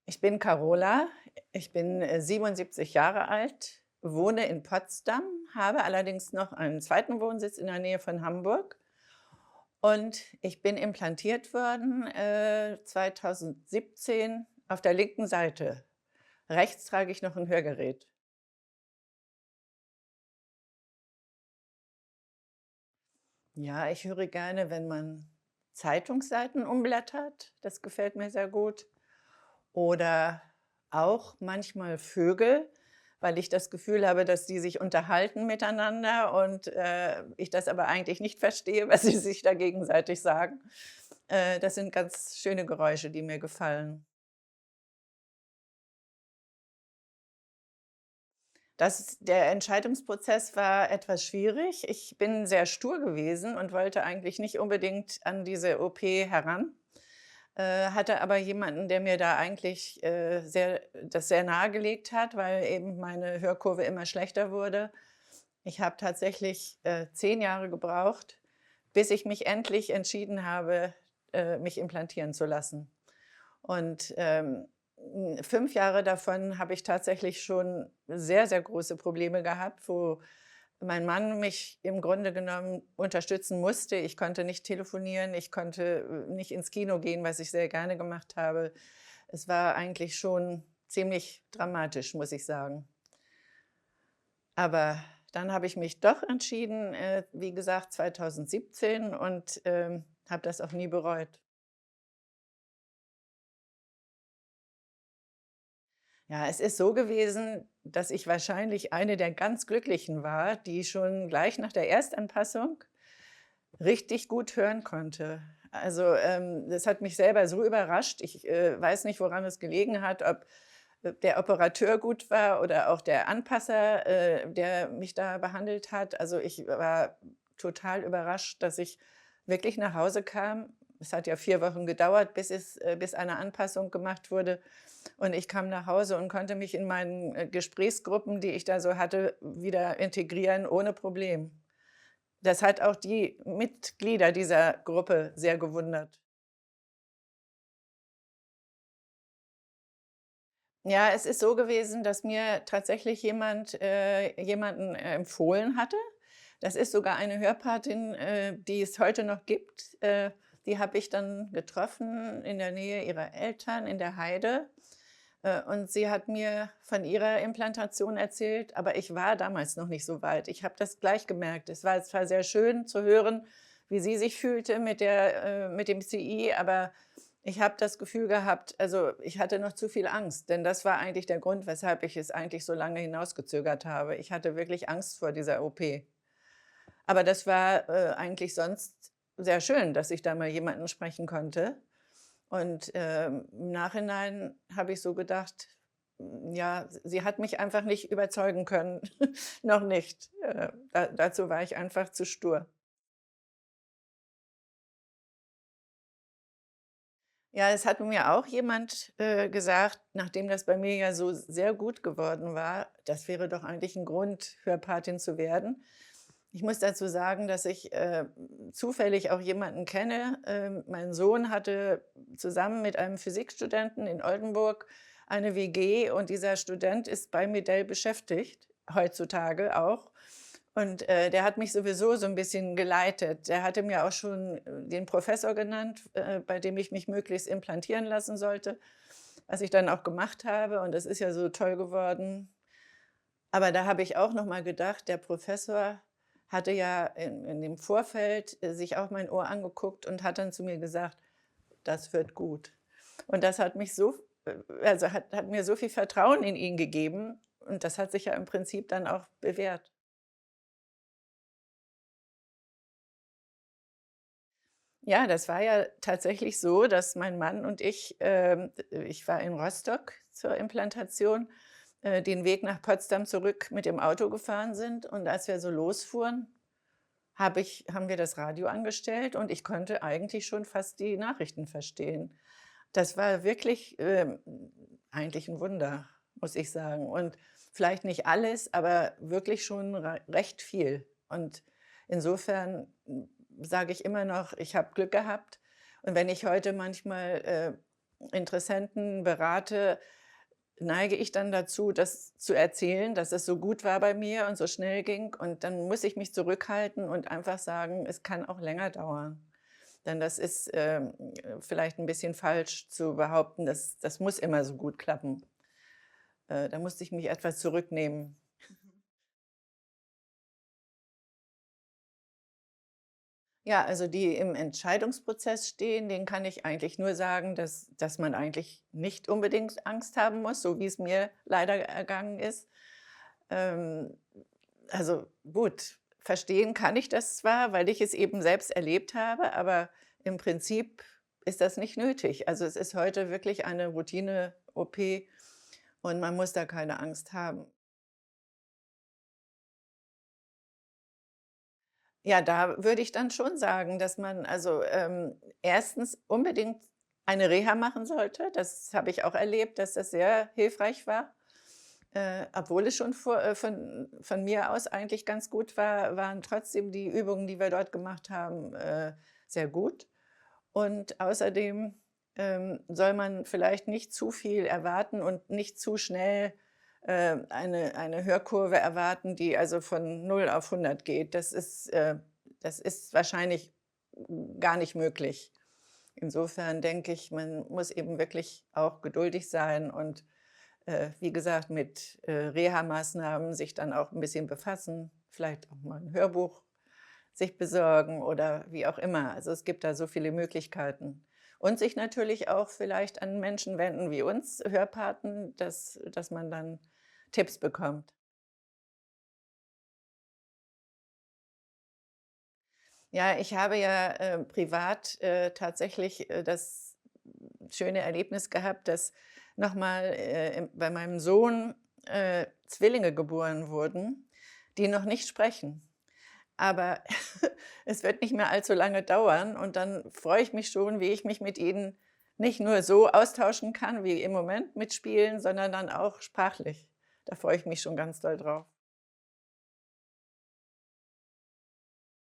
Ich bin Carola, ich bin 77 Jahre alt, wohne in Potsdam, habe allerdings noch einen zweiten Wohnsitz in der Nähe von Hamburg und ich bin implantiert worden 2017 auf der linken Seite. Rechts trage ich noch ein Hörgerät. Ja, ich höre gerne, wenn man Zeitungsseiten umblättert, das gefällt mir sehr gut. Oder auch manchmal Vögel, weil ich das Gefühl habe, dass die sich unterhalten miteinander und ich das aber eigentlich nicht verstehe, was sie sich da gegenseitig sagen. Das sind ganz schöne Geräusche, die mir gefallen. Der Entscheidungsprozess war etwas schwierig. Ich bin sehr stur gewesen und wollte eigentlich nicht unbedingt an diese OP heran. Hatte aber jemanden, der mir da eigentlich, sehr nahegelegt hat, weil eben meine Hörkurve immer schlechter wurde. Ich habe tatsächlich, 10 Jahre gebraucht, bis ich mich endlich entschieden habe, mich implantieren zu lassen. Und, 5 Jahre davon habe ich tatsächlich schon sehr, sehr große Probleme gehabt, wo mein Mann mich im Grunde genommen unterstützen musste. Ich konnte nicht telefonieren, ich konnte, nicht ins Kino gehen, was ich sehr gerne gemacht habe. Es war eigentlich schon ziemlich dramatisch, muss ich sagen. Aber dann habe ich mich doch entschieden, wie gesagt, 2017 und, habe das auch nie bereut. Ja, es ist so gewesen, dass ich wahrscheinlich eine der ganz Glücklichen war, die schon gleich nach der Erstanpassung richtig gut hören konnte. Also, das hat mich selber so überrascht. Ich, weiß nicht, woran es gelegen hat, ob, der Operateur gut war oder auch der Anpasser, der mich da behandelt hat. Also, ich war total überrascht, dass ich wirklich nach Hause kam. Es hat ja 4 Wochen gedauert, bis eine Anpassung gemacht wurde. Und ich kam nach Hause und konnte mich in meinen, Gesprächsgruppen, die ich da so hatte, wieder integrieren ohne Problem. Das hat auch die Mitglieder dieser Gruppe sehr gewundert. Ja, es ist so gewesen, dass mir tatsächlich jemanden empfohlen hatte. Das ist sogar eine Hörpatin, die es heute noch gibt. Die habe ich dann getroffen in der Nähe ihrer Eltern in der Heide. Und sie hat mir von ihrer Implantation erzählt, aber ich war damals noch nicht so weit. Ich habe das gleich gemerkt. Es war zwar sehr schön zu hören, wie sie sich fühlte mit dem CI, aber ich habe das Gefühl gehabt, also ich hatte noch zu viel Angst, denn das war eigentlich der Grund, weshalb ich es eigentlich so lange hinausgezögert habe. Ich hatte wirklich Angst vor dieser OP. Aber das war eigentlich sonst sehr schön, dass ich da mal jemanden sprechen konnte. Und, im Nachhinein habe ich so gedacht, ja, sie hat mich einfach nicht überzeugen können, noch nicht. Dazu war ich einfach zu stur. Ja, es hat mir auch jemand, gesagt, nachdem das bei mir ja so sehr gut geworden war, das wäre doch eigentlich ein Grund, Hörpatin zu werden. Ich muss dazu sagen, dass ich, zufällig auch jemanden kenne. Mein Sohn hatte zusammen mit einem Physikstudenten in Oldenburg eine WG und dieser Student ist bei Medell beschäftigt, heutzutage auch. Und, der hat mich sowieso so ein bisschen geleitet. Der hatte mir auch schon, den Professor genannt, bei dem ich mich möglichst implantieren lassen sollte, was ich dann auch gemacht habe und das ist ja so toll geworden. Aber da habe ich auch noch mal gedacht, der Professor hatte ja in dem Vorfeld, sich auch mein Ohr angeguckt und hat dann zu mir gesagt: „Das wird gut.“ Und das hat mich so also, hat mir so viel Vertrauen in ihn gegeben und das hat sich ja im Prinzip dann auch bewährt. Ja, das war ja tatsächlich so, dass mein Mann und ich war in Rostock zur Implantation, den Weg nach Potsdam zurück mit dem Auto gefahren sind und als wir so losfuhren, haben wir das Radio angestellt und ich konnte eigentlich schon fast die Nachrichten verstehen. Das war wirklich, eigentlich ein Wunder, muss ich sagen. Und vielleicht nicht alles, aber wirklich schon recht viel. Und insofern, sage ich immer noch, ich habe Glück gehabt. Und wenn ich heute manchmal, Interessenten berate, neige ich dann dazu, das zu erzählen, dass es so gut war bei mir und so schnell ging. Und dann muss ich mich zurückhalten und einfach sagen, es kann auch länger dauern. Denn das ist vielleicht ein bisschen falsch zu behaupten, das muss immer so gut klappen. Da musste ich mich etwas zurücknehmen. Ja, also die im Entscheidungsprozess stehen, denen kann ich eigentlich nur sagen, dass man eigentlich nicht unbedingt Angst haben muss, so wie es mir leider ergangen ist. Ähm, also gut, verstehen kann ich das zwar, weil ich es eben selbst erlebt habe, aber im Prinzip ist das nicht nötig. Also es ist heute wirklich eine Routine-OP und man muss da keine Angst haben. Ja, da würde ich dann schon sagen, dass man also, 1. unbedingt eine Reha machen sollte. Das habe ich auch erlebt, dass das sehr hilfreich war. Obwohl es schon von mir aus eigentlich ganz gut war, waren trotzdem die Übungen, die wir dort gemacht haben, sehr gut. Und außerdem, soll man vielleicht nicht zu viel erwarten und nicht zu schnell, eine Hörkurve erwarten, die also von 0 auf 100 geht. Das ist wahrscheinlich gar nicht möglich. Insofern denke ich, man muss eben wirklich auch geduldig sein und, wie gesagt, mit, Reha-Maßnahmen sich dann auch ein bisschen befassen, vielleicht auch mal ein Hörbuch sich besorgen oder wie auch immer. Also, es gibt da so viele Möglichkeiten. Und sich natürlich auch vielleicht an Menschen wenden wie uns, Hörpaten, dass man dann Tipps bekommt. Ja, ich habe ja, privat, tatsächlich, das schöne Erlebnis gehabt, dass noch mal, bei meinem Sohn, Zwillinge geboren wurden, die noch nicht sprechen. Aber es wird nicht mehr allzu lange dauern und dann freue ich mich schon, wie ich mich mit ihnen nicht nur so austauschen kann wie im Moment mit Spielen, sondern dann auch sprachlich. Da freue ich mich schon ganz doll drauf.